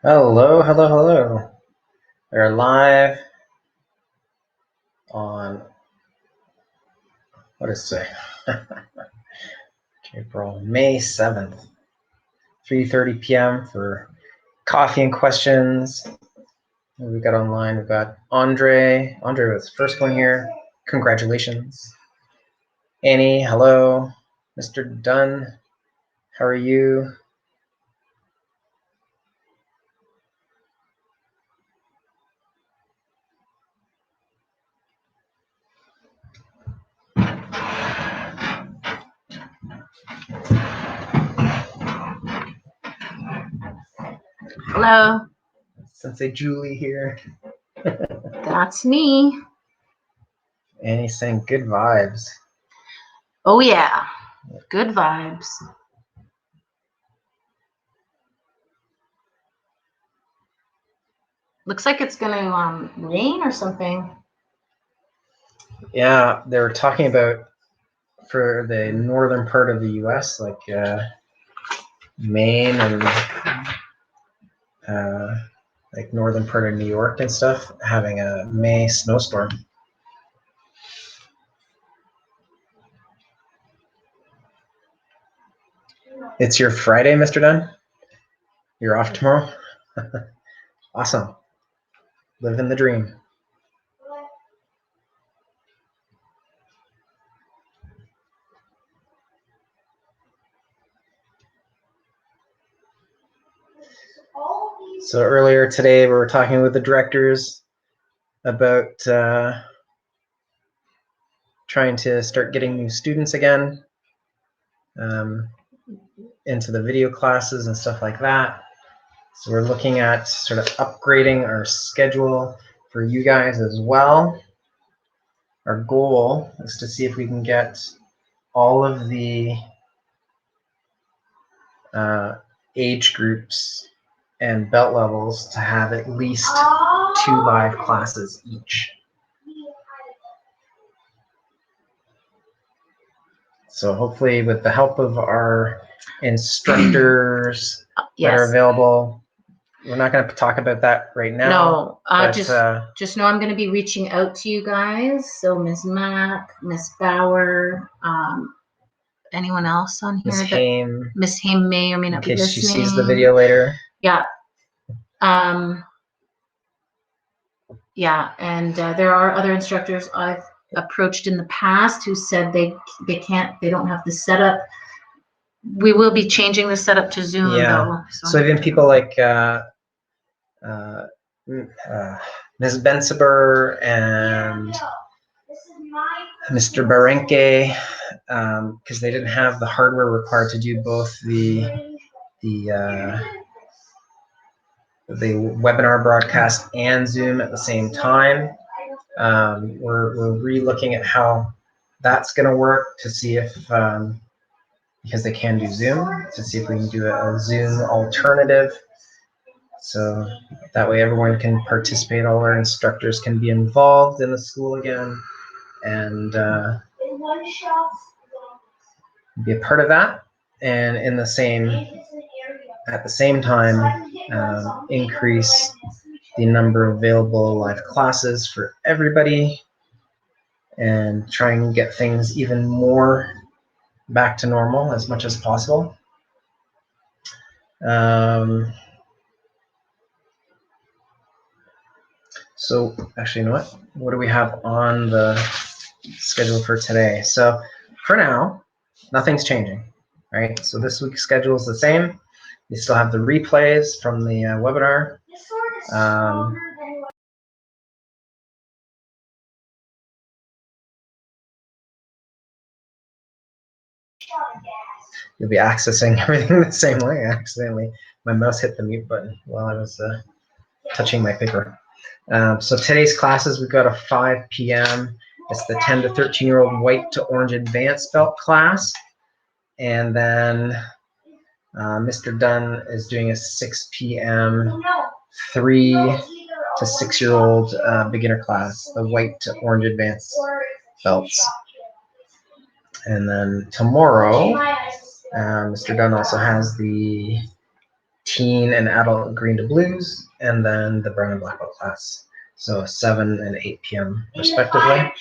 Hello, hello, hello. We're live on, what is it? May 7th, 3:30 p.m. for coffee and questions. What we got online? We've got Andre. Andre was the first one here. Congratulations. Annie, hello. Mr. Dunn, how are you? Hello. Sensei Julie here. That's me. Annie's saying good vibes. Oh yeah, good vibes. Looks like it's gonna rain or something. Yeah, they were talking about for the northern part of the U.S., like Maine and like northern part of New York and stuff, having a May snowstorm. It's your Friday, Mr. Dunn? You're off tomorrow? Awesome. Living the dream. So earlier today, we were talking with the directors about trying to start getting new students again into the video classes and stuff like that. So we're looking at sort of upgrading our schedule for you guys as well. Our goal is to see if we can get all of the age groups and belt levels to have at least 2 live classes each. So hopefully with the help of our instructors Yes. that are available, we're not going to talk about that right now. No, just know I'm going to be reaching out to you guys. So Ms. Mack, Miss Bauer, anyone else on here? Miss Haim may or may not be listening. In case she sees the video later. Yeah. Yeah, and there are other instructors I've approached in the past who said they don't have the setup. We will be changing the setup to Zoom. Yeah. Though, so even people like Ms. Bensaber and Mr. Barenke, because they didn't have the hardware required to do both the webinar broadcast and Zoom at the same time. We're re-looking at how that's going to work to see if, because they can do Zoom, to see if we can do a Zoom alternative. So that way everyone can participate, all our instructors can be involved in the school again and be a part of that. And in the same, at the same time, increase the number of available live classes for everybody and try and get things even more back to normal as much as possible. So actually, you know what? What do we have on the schedule for today? So for now, nothing's changing, right? So this week's schedule is the same. We still have the replays from the webinar. You'll be accessing everything the same way. Accidentally, my mouse hit the mute button while I was touching my paper. So today's classes, we've got a 5 p.m. It's the 10 to 13-year-old white to orange advanced belt class. And then Mr. Dunn is doing a 6 p.m. 3 to 6-year-old beginner class, the white to orange advanced belts. And then tomorrow, Mr. Dunn also has the teen and adult green to blues, and then the brown and black belt class. So 7 and 8 p.m. respectively.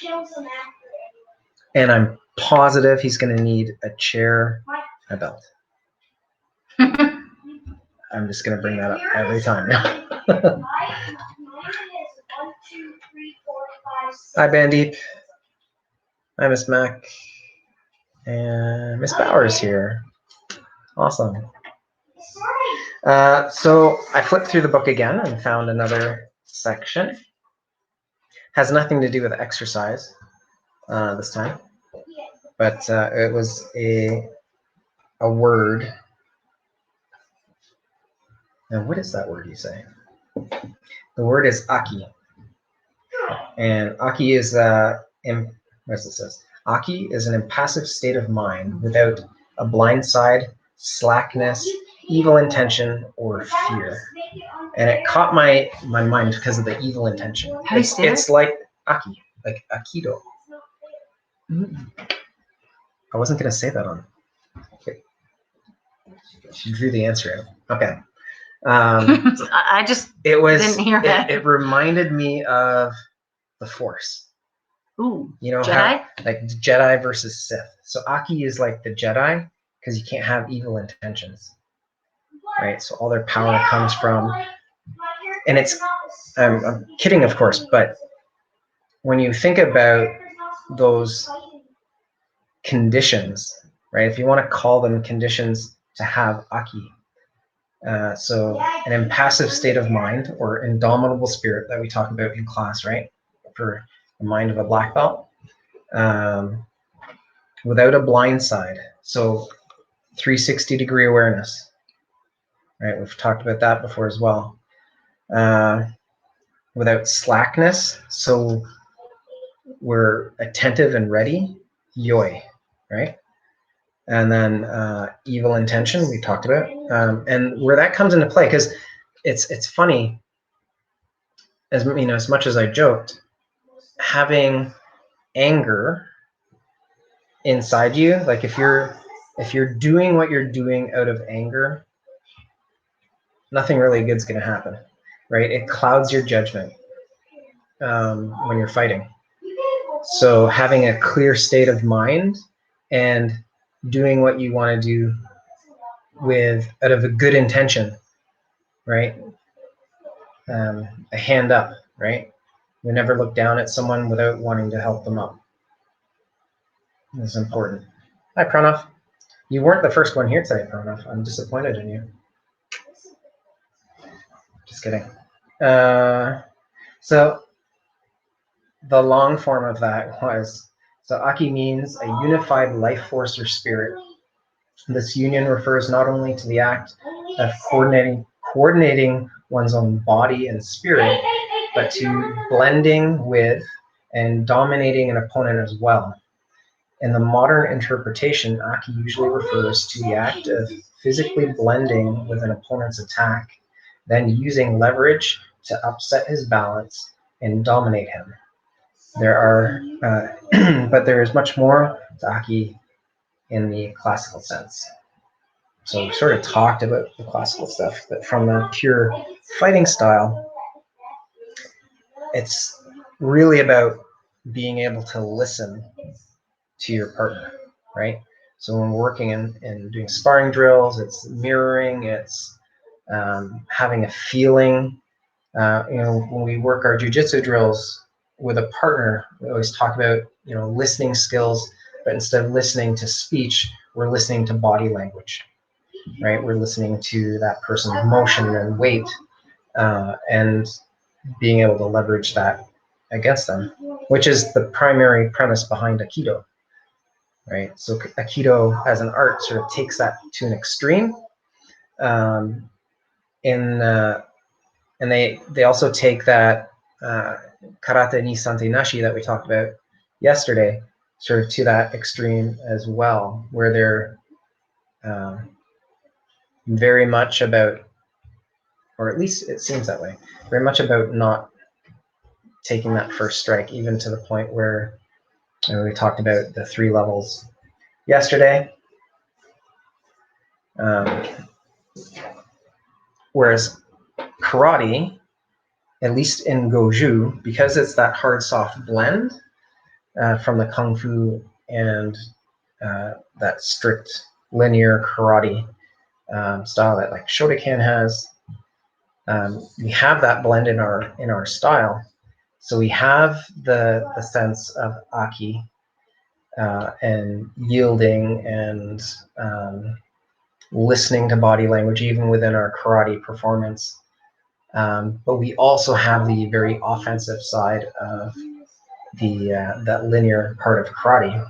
And I'm positive he's going to need a chair and a belt. I'm just going to bring that up every time now. Hi, Bandeep. Hi, Miss Mac. And Miss Bauer's here. Awesome. So I flipped through the book again and found another section. Has nothing to do with exercise this time, but it was a word. Now, what is that word you say? The word is aki, and aki is what's it says? Aki is an impassive state of mind without a blind side, slackness, evil intention, or fear. And it caught my mind because of the evil intention. How do you say it's like aki, like aikido. I wasn't going to say that on. Okay. She drew the answer out. Okay. I just didn't hear that. It reminded me of the Force. Ooh, you know, Jedi? how, like Jedi versus Sith. So Aki is like the Jedi because you can't have evil intentions, right? So all their power comes from, and it's, I'm kidding, of course, but when you think about those conditions, right? If you want to call them conditions to have Aki, so an impassive state of mind or indomitable spirit that we talk about in class, right? For the mind of a black belt. Without a blind side, so 360-degree awareness, right? We've talked about that before as well. Without slackness, so we're attentive and ready, yoi, right? And then evil intention, we talked about, and where that comes into play, because it's funny, as you know, as much as I joked, having anger inside you, like if you're doing what you're doing out of anger, nothing really good's going to happen, right? It clouds your judgment when you're fighting. So having a clear state of mind and doing what you want to do with out of a good intention, right? A hand up, right? You never look down at someone without wanting to help them up. It's important. Hi, Pranav. You weren't the first one here today, Pranav. I'm disappointed in you. Just kidding. So the long form of that was, so Aki means a unified life force or spirit. This union refers not only to the act of coordinating one's own body and spirit, but to blending with and dominating an opponent as well. In the modern interpretation, Aki usually refers to the act of physically blending with an opponent's attack, then using leverage to upset his balance and dominate him. There are, but there is much more to Aki in the classical sense. So we sort of talked about the classical stuff, but from a pure fighting style, it's really about being able to listen to your partner, right? So when we're working and doing sparring drills, it's mirroring, it's having a feeling. You know, when we work our jiu-jitsu drills with a partner, we always talk about, you know, listening skills, but instead of listening to speech, we're listening to body language, right? We're listening to that person's motion and weight, and being able to leverage that against them, which is the primary premise behind Aikido, right? So Aikido as an art sort of takes that to an extreme, and they also take that karate ni sante nashi that we talked about yesterday, sort of to that extreme as well, where they're very much about, or at least it seems that way, very much about not taking that first strike, even to the point where, you know, we talked about the 3 levels yesterday. Whereas karate, at least in Goju, because it's that hard soft blend from the kung fu and that strict linear karate style that like Shotokan has, we have that blend in our style. So we have the sense of aki and yielding and listening to body language even within our karate performance. But we also have the very offensive side of the that linear part of karate.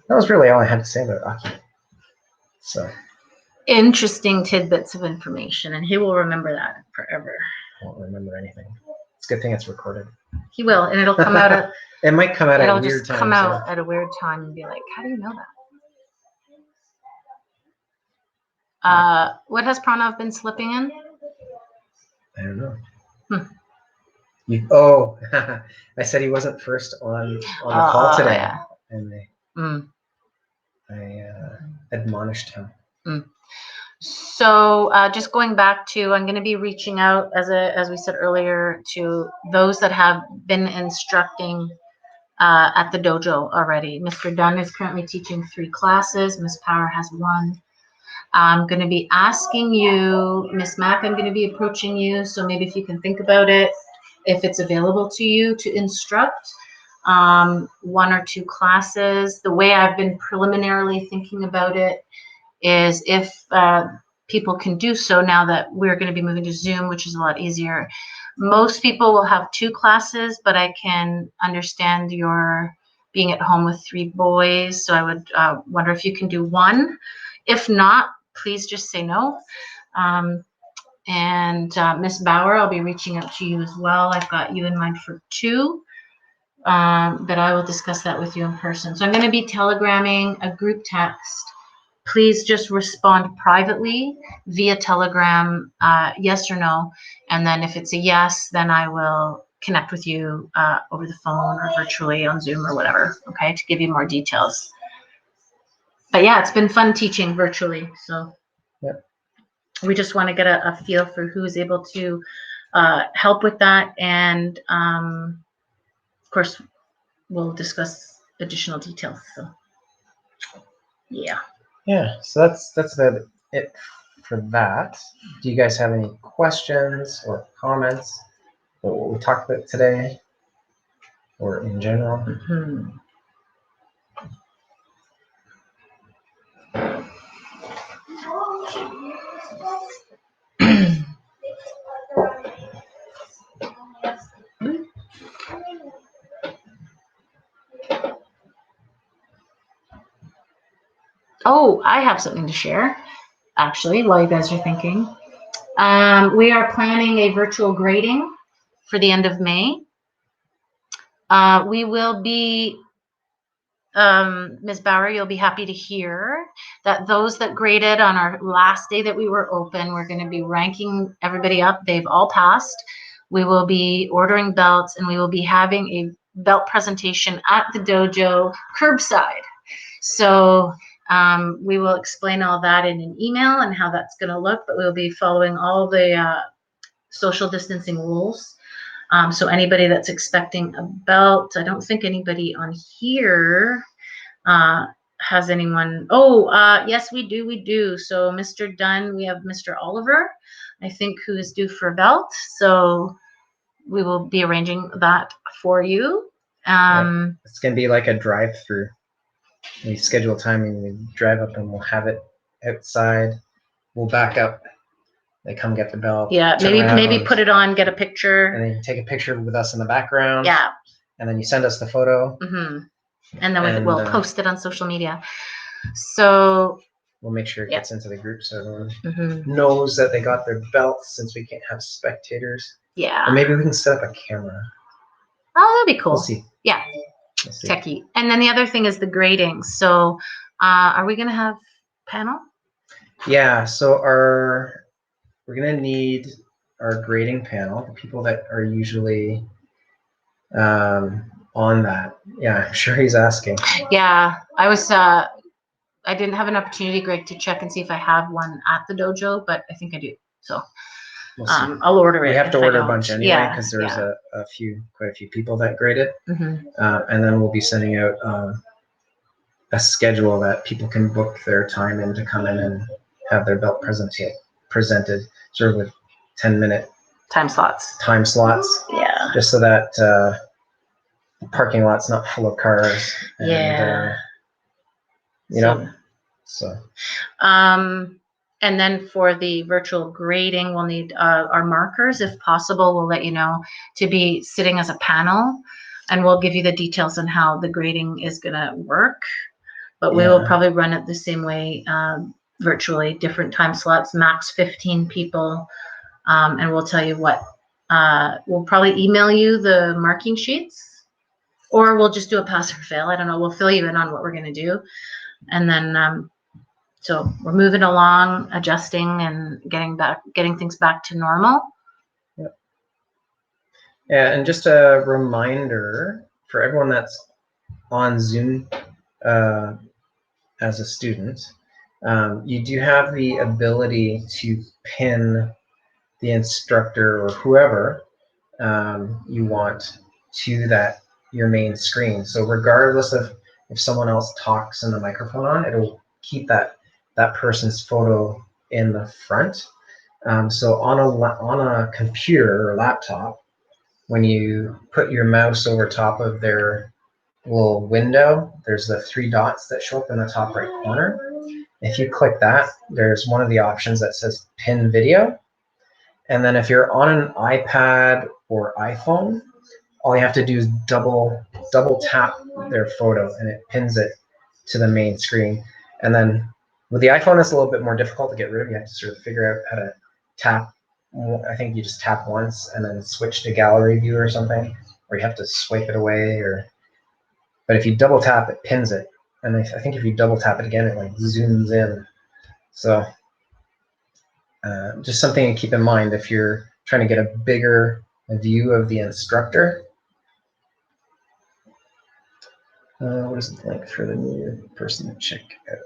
That was really all I had to say about Aki. So interesting tidbits of information, and he will remember that forever. I won't remember anything. It's a good thing it's recorded. He will, and it'll come out at it might come out at a weird time. It'll just come out at a weird time and be like, how do you know that? What has Pranav been slipping in? I don't know. I said he wasn't first on the call today, yeah. And I admonished him. So just going back to, I'm going to be reaching out, as we said earlier, to those that have been instructing at the dojo already. Mr. Dunn is currently teaching 3 classes. Ms. Power has 1. I'm going to be asking you, Ms. Mack, I'm going to be approaching you. So maybe if you can think about it, if it's available to you to instruct 1 or 2 classes. The way I've been preliminarily thinking about it is if people can do so now that we're going to be moving to Zoom, which is a lot easier. Most people will have 2 classes, but I can understand your being at home with 3 boys. So I would wonder if you can do 1. If not, please just say no. And Miss Bauer, I'll be reaching out to you as well. I've got you in mind for 2, but I will discuss that with you in person. So I'm going to be telegramming a group text. Please just respond privately via Telegram, yes or no. And then if it's a yes, then I will connect with you over the phone or virtually on Zoom or whatever, okay, to give you more details. But yeah, it's been fun teaching virtually. So yep. We just want to get a feel for who is able to help with that. And of course, we'll discuss additional details. So yeah. Yeah, so that's about it for that. Do you guys have any questions or comments about what we talked about today or in general? Oh, I have something to share, actually, while you guys are thinking. We are planning a virtual grading for the end of May. We will be, Ms. Bauer, you'll be happy to hear that those that graded on our last day that we were open, we're going to be ranking everybody up. They've all passed. We will be ordering belts, and we will be having a belt presentation at the dojo curbside. So we will explain all that in an email and how that's going to look, but we'll be following all the social distancing rules. So anybody that's expecting a belt, I don't think anybody on here has anyone. Oh, yes, we do. So Mr. Dunn, we have Mr. Oliver, I think, who is due for a belt. So we will be arranging that for you. It's going to be like a drive-through. We schedule time and we drive up and we'll have it outside. We'll back up. They come get the belt. Yeah, maybe put it on, get a picture. And then you take a picture with us in the background. Yeah. And then you send us the photo. And then we'll post it on social media. So we'll make sure it gets into the group so everyone knows that they got their belts, since we can't have spectators. Yeah. Or maybe we can set up a camera. Oh, that'd be cool. We'll see. Yeah. We'll see. Techie. And then the other thing is the grading. So are we going to have panel? Yeah. So we're going to need our grading panel, the people that are usually on that. Yeah, I'm sure he's asking. Yeah. I was I didn't have an opportunity, Greg, to check and see if I have one at the dojo, but I think I do. So We'll see. I'll order it. We have to if I order a don't. bunch anyway Yeah, because there's yeah. quite a few people that graded, Mhm. and then we'll be sending out a schedule that people can book their time in to come in and have their belt presented, sort of with 10-minute Time slots. time slots, Yeah. just so that the parking lot's not full of cars. And, Yeah. you know, so. And then for the virtual grading, we'll need our markers. If possible, we'll let you know to be sitting as a panel, and we'll give you the details on how the grading is going to work. But we will probably run it the same way virtually, different time slots, max 15 people. And we'll tell you what, we'll probably email you the marking sheets, or we'll just do a pass or fail. I don't know. We'll fill you in on what we're going to do. And then, so we're moving along, adjusting and getting things back to normal. Yep. Yeah, and just a reminder for everyone that's on Zoom as a student, you do have the ability to pin the instructor or whoever you want to your main screen. So regardless of if someone else talks and the microphone on, it'll keep that person's photo in the front. So on a computer or laptop, when you put your mouse over top of their little window, there's the 3 dots that show up in the top right corner. If you click that, there's one of the options that says pin video. And then if you're on an iPad or iPhone, all you have to do is double tap their photo and it pins it to the main screen. And then with the iPhone, it's a little bit more difficult to get rid of. You have to sort of figure out how to tap. I think you just tap once and then switch to gallery view or something, or you have to swipe it away. But if you double tap, it pins it. And I think if you double tap it again, it like zooms in. So just something to keep in mind if you're trying to get a bigger view of the instructor. What is the link for the new person to check out?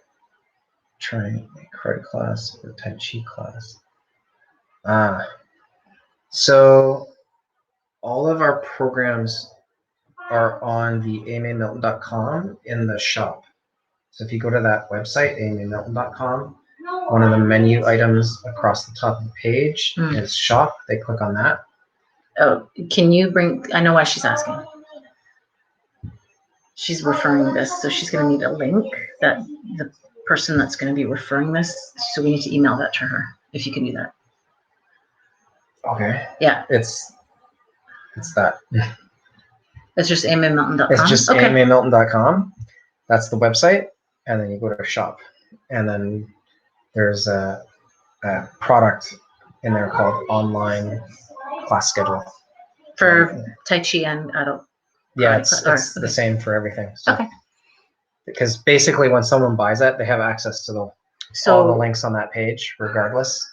Trying a karate class or Tai Chi class. So all of our programs are on the amamilton.com in the shop. So if you go to that website, amamilton.com, one of the menu items across the top of the page is shop. They click on that. Oh, can you bring, I know why she's asking. She's referring this, so she's going to need a link that the person that's going to be referring this, so we need to email that to her, if you can do that. Okay. Yeah. It's that. It's just amamilton.com? It's just amamilton.com. That's the website. And then you go to shop. And then there's a product in there called online class schedule. For Tai Chi and adult? Yeah, it's the same for everything. So, okay. Because basically when someone buys that, they have access to all the links on that page regardless.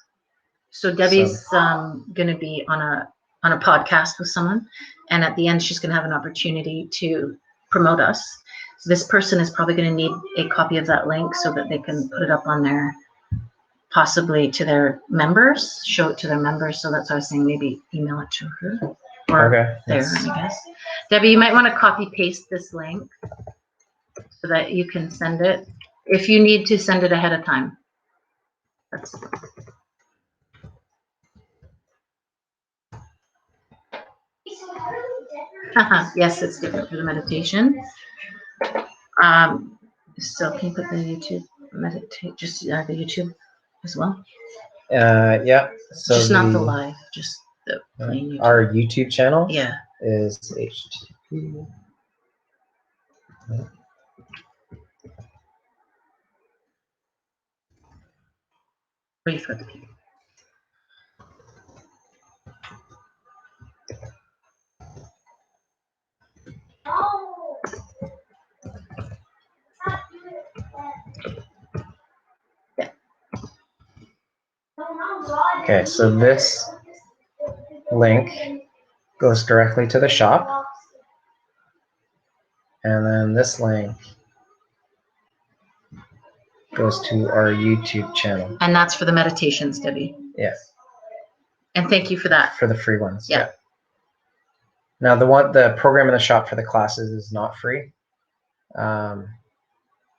So Debbie's going to be on a podcast with someone, and at the end she's going to have an opportunity to promote us. So this person is probably going to need a copy of that link so that they can put it up on their, possibly to their members, show it to their members. So that's why I was saying maybe email it to her or there, I guess. Debbie, you might want to copy paste this link so that you can send it if you need to send it ahead of time. That's yes, it's different for the meditation. So can you put the YouTube meditate, just the YouTube as well? Yeah. So just not the live, just the plain YouTube. Our YouTube channel is HTTP. Wait for the people. Okay, so this link goes directly to the shop. And then this link goes to our YouTube channel. And that's for the meditations, Debbie. Yeah. And thank you for that. For the free ones. Yeah. Now the program in the shop for the classes is not free. And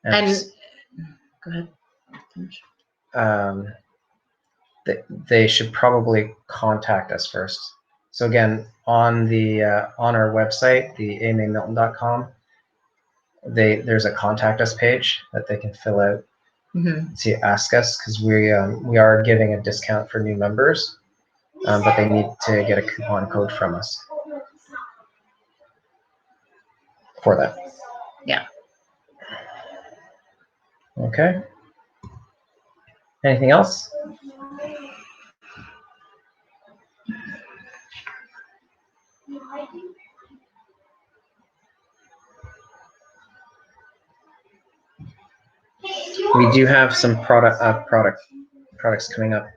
go ahead. Finish. They should probably contact us first. So again, on our website, the amamilton.com, there's a contact us page that they can fill out to ask us, because we are giving a discount for new members, but they need to get a coupon code from us for that. Yeah. Okay. Anything else? We do have some products coming up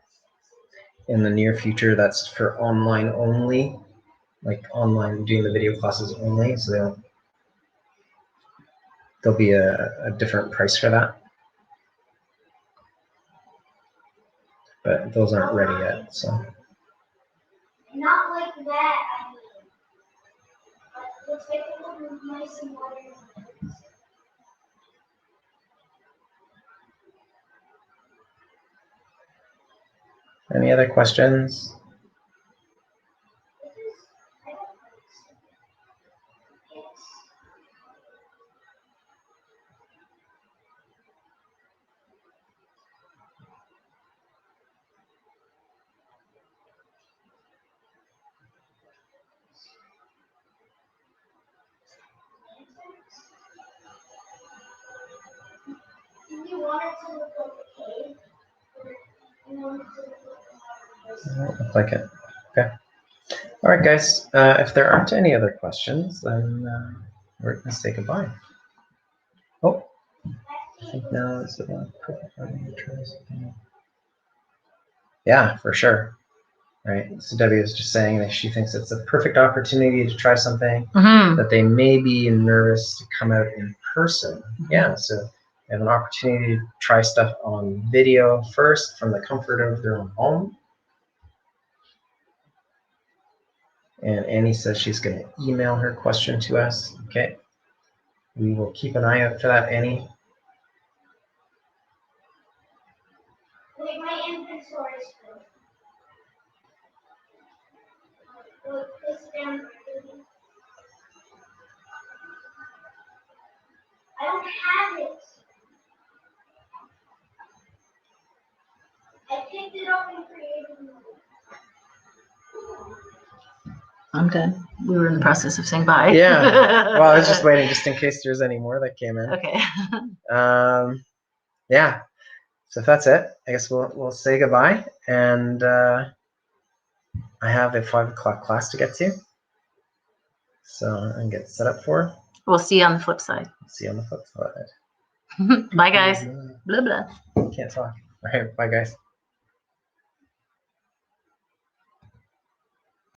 in the near future. That's for online only, like online doing the video classes only. So there'll be a different price for that, but those aren't ready yet. So. Not like that. I mean, let's make it look nice and water. Any other questions? Do you want it to look like a cave? Or you want it to look like a Look like it. Okay. All right, guys. If there aren't any other questions, then we're going to say goodbye. Oh, I think now is the perfect time to try something. Yeah, for sure. Right. So Debbie was just saying that she thinks it's a perfect opportunity to try something, that they may be nervous to come out in person. Yeah. So they have an opportunity to try stuff on video first from the comfort of their own home. And Annie says she's going to email her question to us. Okay. We will keep an eye out for that, Annie. Wait, my inventory is full. Look, this down. I don't have it. I picked it up and created a new. I'm done. We were in the process of saying bye. Yeah. Well, I was just waiting just in case there's any more that came in. Okay. Yeah. So if that's it, I guess we'll say goodbye. And I have a 5 o'clock class to get to. So I can get set up for. We'll see you on the flip side. See you on the flip side. Bye, guys. Blah, blah. Can't talk. All right. Bye, guys.